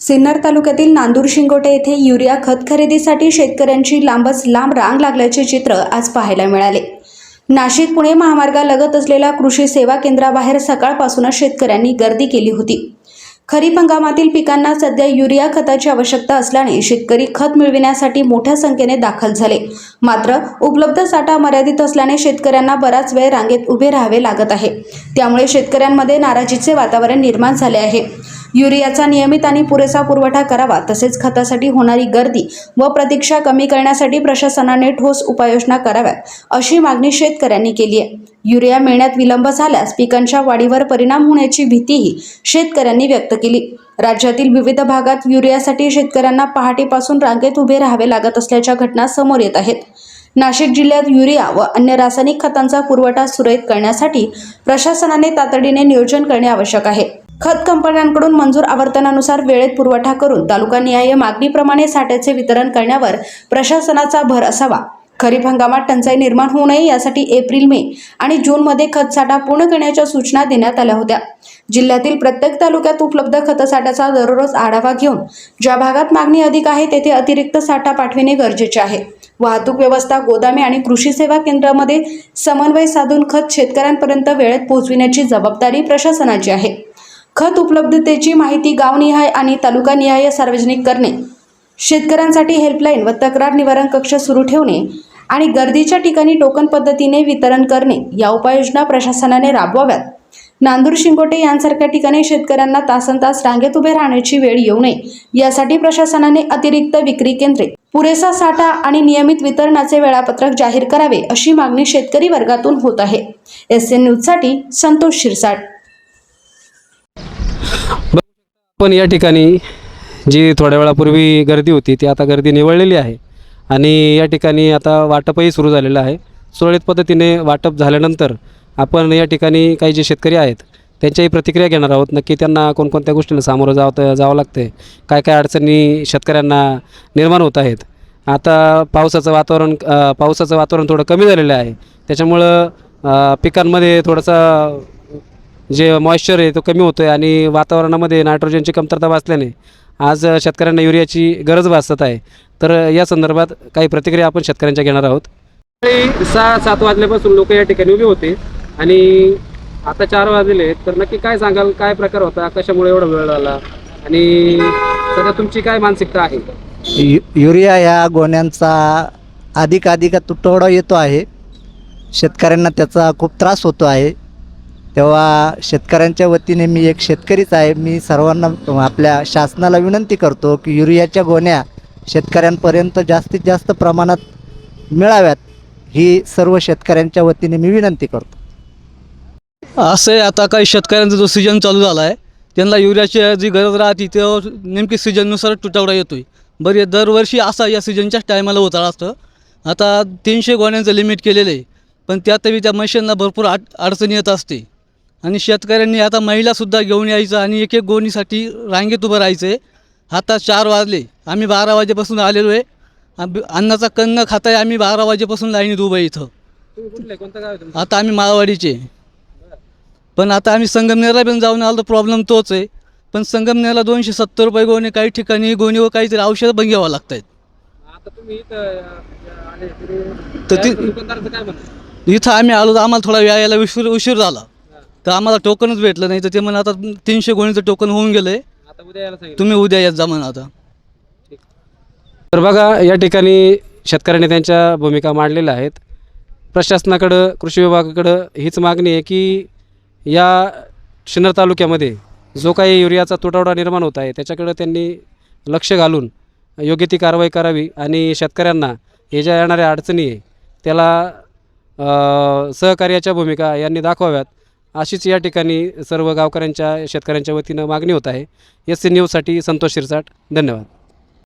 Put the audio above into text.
सिन्नर तालुक्यातील नांदूर शिंगोटे येथे युरिया खत खरेदीसाठी शेतकऱ्यांची लांबच लांब रांग लागल्याचे चित्र आज पाहायला मिळाले। नाशिक पुणे महामार्गालगत असलेल्या कृषी सेवा केंद्राबाहेर सकाळपासूनच शेतकऱ्यांनी गर्दी केली होती। खरीप हंगामातील पिकांना सध्या युरिया खताची आवश्यकता असल्याने शेतकरी खत मिळविण्यासाठी मोठ्या संख्येने दाखल झाले। मात्र उपलब्ध साठा मर्यादित असल्याने शेतकऱ्यांना बराच वेळ रांगेत उभे राहावे लागत आहे। त्यामुळे शेतकऱ्यांमध्ये नाराजीचे वातावरण निर्माण झाले आहे। युरियाचा नियमित आणि पुरेसा पुरवठा करावा, तसेच खतासाठी होणारी गर्दी व प्रतीक्षा कमी करण्यासाठी प्रशासनाने ठोस उपाययोजना कराव्यात, अशी मागणी शेतकऱ्यांनी केली आहे। युरिया मिळण्यात विलंब झाल्यास पिकांच्या वाढीवर परिणाम होण्याची भीतीही शेतकऱ्यांनी व्यक्त केली। राज्यातील विविध भागात युरियासाठी शेतकऱ्यांना पहाटेपासून रांगेत उभे राहावे लागत असल्याच्या घटना समोर येत आहेत। नाशिक जिल्ह्यात युरिया व अन्य रासायनिक खतांचा पुरवठा सुरळीत करण्यासाठी प्रशासनाने तातडीने नियोजन करणे आवश्यक आहे। खत कंपन्यांकडून मंजूर आवर्तनानुसार वेळेत पुरवठा करून तालुकानिहाय मागणीप्रमाणे साठ्याचे वितरण करण्यावर प्रशासनाचा भर असावा। खरीप हंगामात टंचाई निर्माण होऊ नये यासाठी एप्रिल, मे आणि जूनमध्ये खत साठा पूर्ण करण्याच्या सूचना देण्यात आल्या होत्या। जिल्ह्यातील प्रत्येक तालुक्यात उपलब्ध खतसाठ्याचा दररोज आढावा घेऊन ज्या भागात मागणी अधिक आहे तेथे अतिरिक्त साठा पाठविणे गरजेचे आहे। वाहतूक व्यवस्था, गोदामे आणि कृषी सेवा केंद्रामध्ये समन्वय साधून खत शेतकऱ्यांपर्यंत वेळेत पोहोचविण्याची जबाबदारी प्रशासनाची आहे। खत उपलब्धतेची माहिती गावनिहाय आणि तालुकानिहाय सार्वजनिक करणे, शेतकऱ्यांसाठी हेल्पलाईन व तक्रार निवारण कक्ष सुरू ठेवणे आणि गर्दीच्या ठिकाणी टोकन पद्धतीने वितरण करणे या उपाययोजना प्रशासनाने राबवाव्यात। नांदूर शिंगोटे यांसारख्या ठिकाणी शेतकऱ्यांना तासनतास रांगेत उभे राहण्याची वेळ येऊ नये यासाठी प्रशासनाने अतिरिक्त विक्री केंद्रे, पुरेसा साठा आणि नियमित वितरणाचे वेळापत्रक जाहीर करावे, अशी मागणी शेतकरी वर्गातून होत आहे। SN न्यूजसाठी संतोष शिरसाट। पण या ठिकाणी जी थोड्या वेळापूर्वी गर्दी होती ती आता गर्दी निवळलेली आहे आणि या ठिकाणी आता वाटपही सुरू झालेलं आहे। सुरळीत पद्धतीने वाटप झाल्यानंतर आपण या ठिकाणी काही जे शेतकरी आहेत त्यांच्याही प्रतिक्रिया घेणार आहोत। नक्की त्यांना कोणकोणत्या गोष्टींना सामोरं जावं लागते, काय काय अडचणी शेतकऱ्यांना निर्माण होत आहेत। आता पावसाचं वातावरण थोडं कमी झालेलं आहे, त्याच्यामुळं पिकांमध्ये थोडासा जे मॉइश्चर आहे तो कमी होतो आहे आणि वातावरणामध्ये नायट्रोजनची कमतरता भासल्याने आज शेतकऱ्यांना युरियाची गरज भासत आहे। तर या संदर्भात काही प्रतिक्रिया आपण शेतकऱ्यांच्या घेणार आहोत। 6-7 वाजल्यापासून लोक या ठिकाणी उभे होते आणि आता 4 वाजले, तर नक्की काय सांगाल, काय प्रकार होता, कशामुळे एवढा वेळ झाला आणि सध्या तुमची काय मानसिकता आहे? युरिया ह्या गोण्यांचा अधिक तुटवडा येतो आहे, शेतकऱ्यांना त्याचा खूप त्रास होतो आहे। तेव्हा शेतकऱ्यांच्या वतीने मी एक शेतकरीच आहे, मी सर्वांना आपल्या शासनाला विनंती करतो की युरियाच्या गोण्या शेतकऱ्यांपर्यंत जास्तीत जास्त प्रमाणात मिळाव्यात, ही सर्व शेतकऱ्यांच्या वतीने मी विनंती करतो। असे आता काही शेतकऱ्यांचा जो सीजन चालू झाला आहे त्यांना युरियाची जी गरज राहते ते नेमकी सीजननुसार तुटवडा येतो आहे। बरे दरवर्षी असा या सीजनच्याच टायमाला होता असतं। आता 300 गोण्यांचं लिमिट केलेलं आहे, पण त्यातही त्या मशीनला भरपूर अडचणी येत असते आणि शेतकऱ्यांनी आता महिलासुद्धा घेऊन यायचं आणि एक गोणीसाठी रांगेत उभं राहायचं आहे। आता 4 वाजले, आम्ही 12 वाजेपासून आलेलो आहे। अन्नाचा कण न खाता आम्ही 12 वाजेपासून लाईनीत उभं आहे इथं। आता आम्ही माळवाडीचे, पण आता आम्ही संगमनेरला पण जाऊन आलो तर प्रॉब्लेम तोच आहे। पण संगमनेरला 270 रुपये गोणी, काही ठिकाणी गोणी व काहीतरी औषधं पण घ्यावं लागत आहेत। इथं आम्ही आलो तर आम्हाला थोडा वेळ यायला उशीर झाला, तर आम्हाला टोकनच भेटलं नाही। तर ते म्हणून आता 300 गोणीचं टोकन होऊन गेलं आहे, तुम्ही उद्या येत जा म्हणून आता। तर बघा, या ठिकाणी शेतकऱ्यांनी त्यांच्या भूमिका मांडलेल्या आहेत। प्रशासनाकडं, कृषी विभागाकडं हीच मागणी आहे की या सिन्नर तालुक्यामध्ये जो काही युरियाचा तुटवडा निर्माण होत आहे त्याच्याकडं त्यांनी लक्ष घालून योग्य ती कारवाई करावी आणि शेतकऱ्यांना हे ज्या येणाऱ्या अडचणी आहे त्याला सहकार्याच्या भूमिका यांनी दाखवाव्यात, अशीच या ठिकाणी सर्व गावकऱ्यांच्या, शेतकऱ्यांच्या वतीनं मागणी होत आहे। SN न्यूजसाठी संतोष शिरसाट, धन्यवाद।